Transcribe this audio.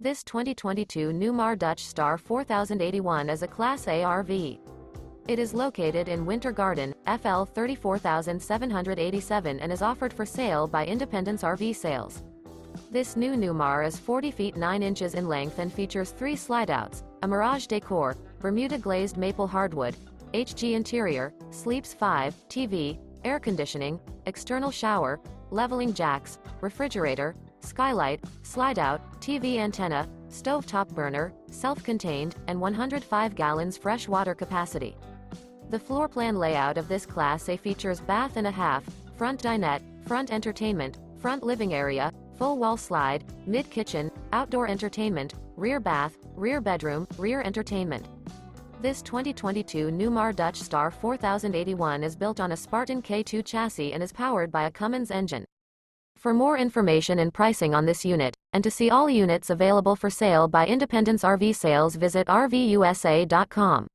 This 2022 Newmar Dutch Star 4081 is a Class A RV. It is located in Winter Garden, FL 34787 and is offered for sale by Independence RV Sales. This new Newmar is 40 feet 9 inches in length and features 3 slideouts, a Mirage Decor, Bermuda Glazed Maple Hardwood, HG interior, sleeps 5, TV, air conditioning, external shower, leveling jacks, refrigerator, skylight, slide-out, TV antenna, stovetop burner, self-contained, and 105 gallons fresh water capacity. The floor plan layout of this Class A features bath and a half, front dinette, front entertainment, front living area, full wall slide, mid-kitchen, outdoor entertainment, rear bath, rear bedroom, rear entertainment. This 2022 Newmar Dutch Star 4081 is built on a Spartan K2 chassis and is powered by a Cummins engine. For more information and pricing on this unit, and to see all units available for sale by Independence RV Sales, visit RVUSA.com.